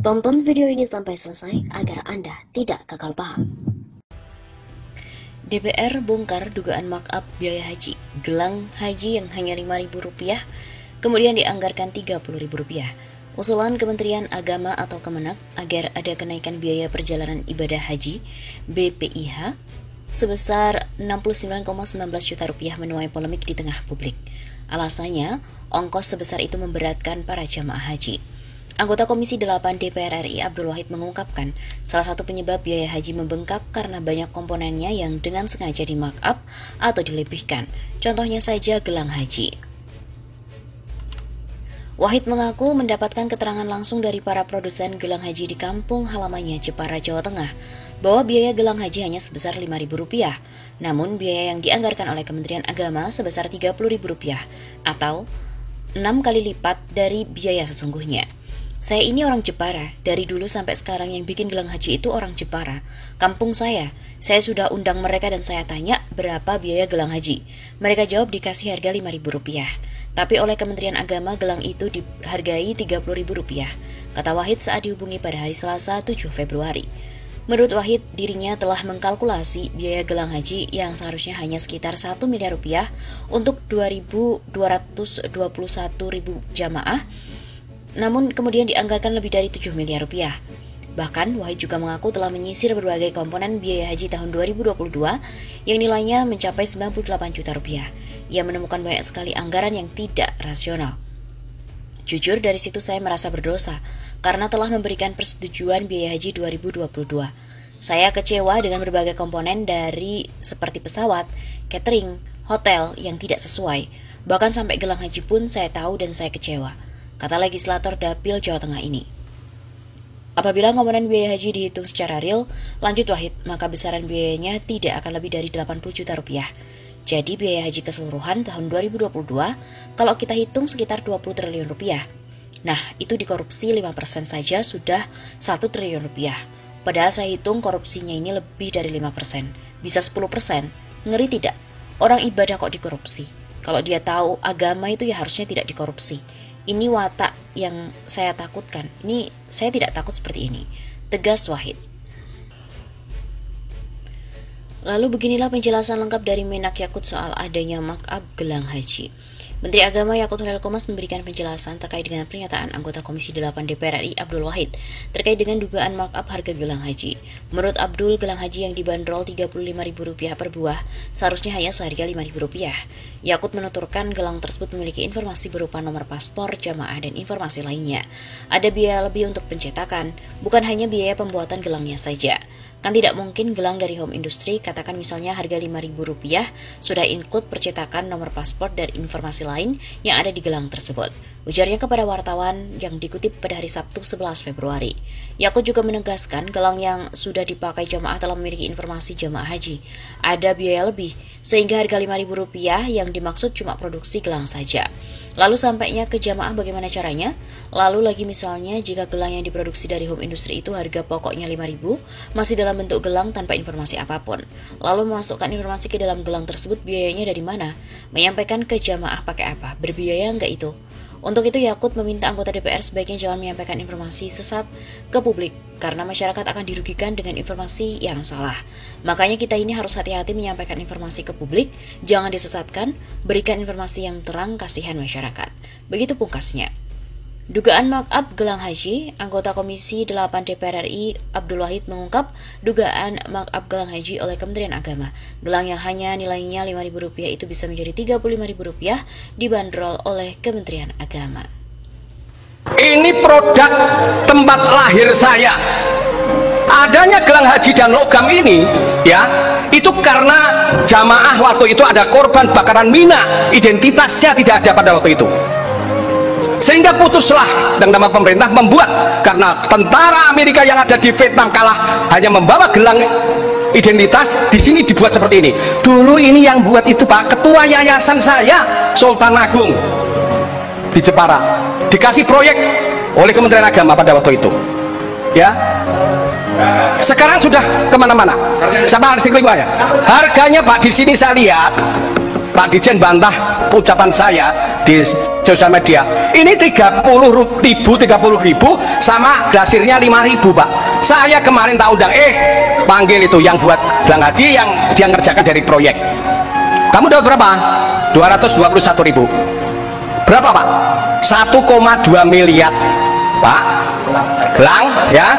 Tonton video ini sampai selesai agar Anda tidak gagal paham. DPR bongkar dugaan markup biaya haji. Gelang haji yang hanya Rp5.000 kemudian dianggarkan Rp30.000. Usulan Kementerian Agama atau Kemenak agar ada kenaikan biaya perjalanan ibadah haji BPIH sebesar Rp69,19 juta menuai polemik di tengah publik. Alasannya, ongkos sebesar itu memberatkan para jamaah haji. Anggota Komisi 8 DPR RI Abdul Wahid mengungkapkan, salah satu penyebab biaya haji membengkak karena banyak komponennya yang dengan sengaja di markup atau dilebihkan. Contohnya saja gelang haji. Wahid mengaku mendapatkan keterangan langsung dari para produsen gelang haji di kampung halamannya Jepara, Jawa Tengah, bahwa biaya gelang haji hanya sebesar Rp5.000, namun biaya yang dianggarkan oleh Kementerian Agama sebesar Rp30.000 atau 6 kali lipat dari biaya sesungguhnya. Saya ini orang Jepara, dari dulu sampai sekarang yang bikin gelang haji itu orang Jepara. Kampung saya sudah undang mereka dan saya tanya berapa biaya gelang haji. Mereka jawab dikasih harga Rp5.000. Tapi oleh Kementerian Agama gelang itu dihargai Rp30.000, kata Wahid saat dihubungi pada hari Selasa 7 Februari. Menurut Wahid, dirinya telah mengkalkulasi biaya gelang haji yang seharusnya hanya sekitar Rp1 miliar untuk 2.221.000 jamaah, namun kemudian dianggarkan lebih dari Rp7 miliar. Bahkan, Wahid juga mengaku telah menyisir berbagai komponen biaya haji tahun 2022 yang nilainya mencapai Rp98 juta. Ia menemukan banyak sekali anggaran yang tidak rasional. Jujur, dari situ saya merasa berdosa karena telah memberikan persetujuan biaya haji 2022. Saya kecewa dengan berbagai komponen dari seperti pesawat, catering, hotel yang tidak sesuai. Bahkan sampai gelang haji pun saya tahu dan saya kecewa, kata legislator Dapil Jawa Tengah ini. Apabila komponen biaya haji dihitung secara real, lanjut Wahid, maka besaran biayanya tidak akan lebih dari Rp80 juta. Jadi biaya haji keseluruhan tahun 2022, kalau kita hitung sekitar Rp20 triliun. Nah, itu dikorupsi 5% saja sudah Rp1 triliun. Padahal saya hitung korupsinya ini lebih dari 5%. Bisa 10%? Ngeri tidak? Orang ibadah kok dikorupsi? Kalau dia tahu agama itu ya harusnya tidak dikorupsi. Ini watak yang saya takutkan. Ini saya tidak takut seperti ini, tegas Wahid. Lalu beginilah penjelasan lengkap dari Menak Yakut soal adanya markup gelang haji. Menteri Agama Yakut Holil Qomas memberikan penjelasan terkait dengan pernyataan anggota Komisi 8 DPR RI Abdul Wahid terkait dengan dugaan markup harga gelang haji. Menurut Abdul, gelang haji yang dibanderol Rp35.000 per buah seharusnya hanya seharga Rp5.000. Yakut menuturkan gelang tersebut memiliki informasi berupa nomor paspor jamaah dan informasi lainnya. Ada biaya lebih untuk pencetakan, bukan hanya biaya pembuatan gelangnya saja. Kan tidak mungkin gelang dari home industry, katakan misalnya harga Rp5.000, sudah include percetakan nomor paspor dan informasi lain yang ada di gelang tersebut. Ujarnya kepada wartawan yang dikutip pada hari Sabtu 11 Februari. Yakut juga menegaskan gelang yang sudah dipakai jamaah telah memiliki informasi jamaah haji. Ada biaya lebih, sehingga harga Rp5.000 yang dimaksud cuma produksi gelang saja. Lalu sampainya ke jamaah bagaimana caranya? Lalu lagi misalnya jika gelang yang diproduksi dari home industry itu harga pokoknya Rp5.000, masih dalam bentuk gelang tanpa informasi apapun. Lalu memasukkan informasi ke dalam gelang tersebut, biayanya dari mana? Menyampaikan ke jamaah pakai apa? Berbiaya enggak itu? Untuk itu Yakut meminta anggota DPR sebaiknya jangan menyampaikan informasi sesat ke publik karena masyarakat akan dirugikan dengan informasi yang salah. Makanya kita ini harus hati-hati menyampaikan informasi ke publik, jangan disesatkan, berikan informasi yang terang, kasihan masyarakat. Begitu pungkasnya. Dugaan markup gelang haji, anggota Komisi 8 DPR RI Abdul Wahid mengungkap dugaan markup gelang haji oleh Kementerian Agama. Gelang yang hanya nilainya Rp5.000 itu bisa menjadi Rp35.000 dibanderol oleh Kementerian Agama. Ini produk tempat lahir saya. Adanya gelang haji dan logam ini ya, itu karena jamaah waktu itu ada korban bakaran Mina, identitasnya tidak ada pada waktu itu. Sehingga putuslah dan nama pemerintah membuat, karena tentara Amerika yang ada di Vietnam kalah hanya membawa gelang identitas, di sini dibuat seperti ini. Dulu ini yang buat itu Pak Ketua Yayasan saya, Sultan Agung di Jepara, dikasih proyek oleh Kementerian Agama pada waktu itu. Ya, sekarang sudah kemana-mana. Sama istiqlal ya. Harganya Pak di sini saya lihat, Pak Dirjen bantah ucapan saya. di sosial media. Ini 30.000 sama dasirnya 5.000 Pak. Saya kemarin tak undang, panggil itu yang buat gelang haji yang dia ngerjakan dari proyek. Kamu dapat berapa? 221.000. Berapa Pak? 1,2 miliar Pak gelang ya.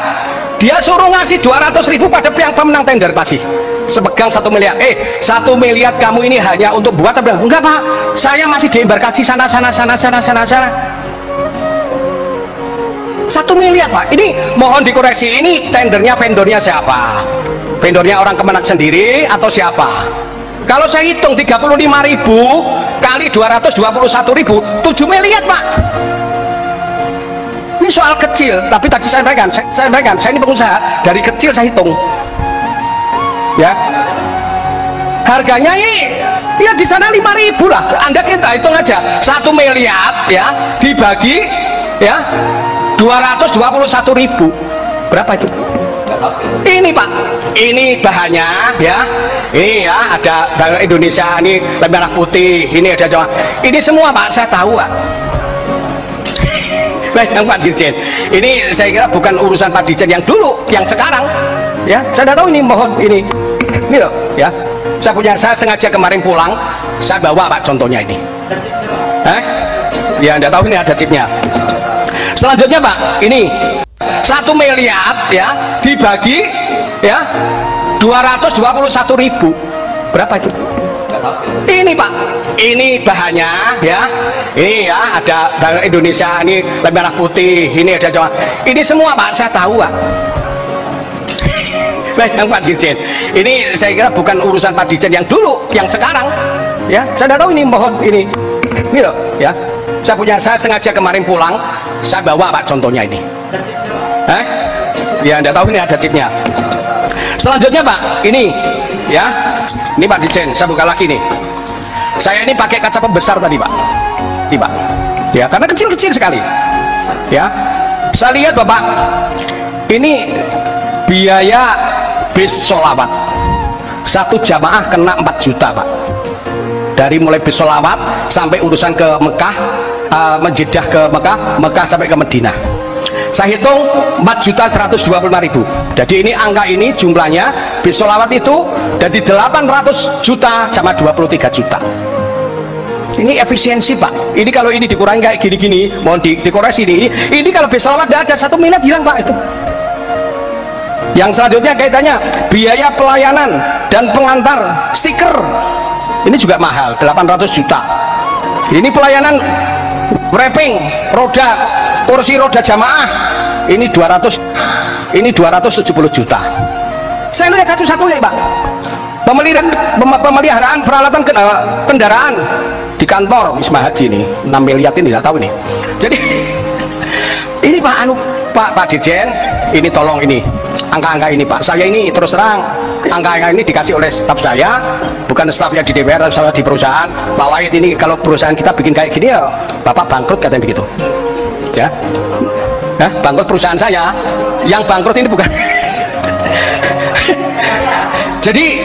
Dia suruh ngasih 200.000 pada yang pemenang tender masih sepegang 1 miliar. 1 miliar kamu ini hanya untuk buat apa? Enggak Pak, saya masih di embarkasi sana. 1 miliar Pak. Ini mohon dikoreksi, ini tendernya vendornya siapa? Vendornya orang Kemenak sendiri atau siapa? Kalau saya hitung 35.000 kali 221.000, 7 miliar Pak. Ini soal kecil, tapi tadi saya sampaikan, saya ini pengusaha, dari kecil saya hitung ya, harganya ini ya di sana 5.000 lah. Anda kita hitung aja 1 miliar ya dibagi ya 221.000, berapa itu? Ini Pak, ini bahannya ya, ini ya ada Bank Indonesia, ini merah putih, ini ada Jawa, ini semua Pak saya tahu Pak. Yang Pak Dirjen, ini saya kira bukan urusan Pak Dirjen yang dulu, yang sekarang ya, saya tidak tahu ini, mohon ini loh ya, saya sengaja kemarin pulang saya bawa Pak contohnya ini ya, Anda tahu ini ada chipnya. Selanjutnya Pak, ini 1 miliar ya dibagi ya 221.000, berapa itu? Ini Pak, ini bahannya ya, ini ya ada Bank Indonesia, ini merah putih, ini ada Jawa, ini semua Pak saya tahu Pak. Yang Pak Dirjen, ini saya kira bukan urusan Pak Dirjen yang dulu, yang sekarang ya, saya tidak tahu ini, mohon ini loh ya, saya sengaja kemarin pulang saya bawa Pak contohnya ini ya, Anda tahu ini ada chipnya. Selanjutnya Pak, ini ya, ini Pak Dirjen, saya buka lagi nih, saya ini pakai kaca pembesar tadi Pak, ini Pak ya, karena kecil-kecil sekali ya. Saya lihat Bapak, ini biaya bis sholawat 1 jamaah kena 4 juta Pak, dari mulai bis sholawat sampai urusan ke Mekah, menjedah ke Mekah sampai ke Madinah. Saya hitung 4.125.000. Jadi ini angka ini jumlahnya bis sholawat itu dari 800 juta sama 23 juta. Ini efisiensi Pak. Ini kalau ini dikurangi kayak gini-gini, mohon dikoreksi ini kalau bis sholawat tidak ada 1 miliar hilang Pak itu. Yang selanjutnya kaitannya biaya pelayanan dan pengantar stiker, ini juga mahal, 800 juta. Ini pelayanan wrapping roda, kursi roda jamaah, ini 270 juta. Saya lihat satu-satu ya Pak, pemeliharaan peralatan kendaraan di kantor Wisma Haji ini 6 miliar ini, tidak tahu ini. Jadi ini Pak Dirjen, ini tolong ini angka-angka ini Pak, saya ini terus terang angka-angka ini dikasih oleh staf saya, bukan stafnya di DPR atau saya di perusahaan. Pak Wahid ini kalau perusahaan kita bikin kayak gini ya Bapak bangkrut katanya begitu ya, bangkrut perusahaan saya, yang bangkrut ini bukan. Jadi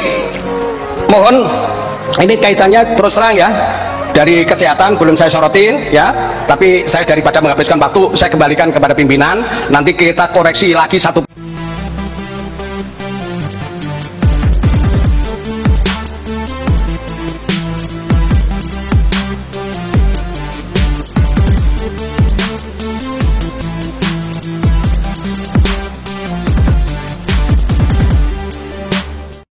mohon ini kaitannya terus terang ya, dari kesehatan belum saya sorotin ya, tapi saya daripada menghabiskan waktu saya kembalikan kepada pimpinan, nanti kita koreksi lagi satu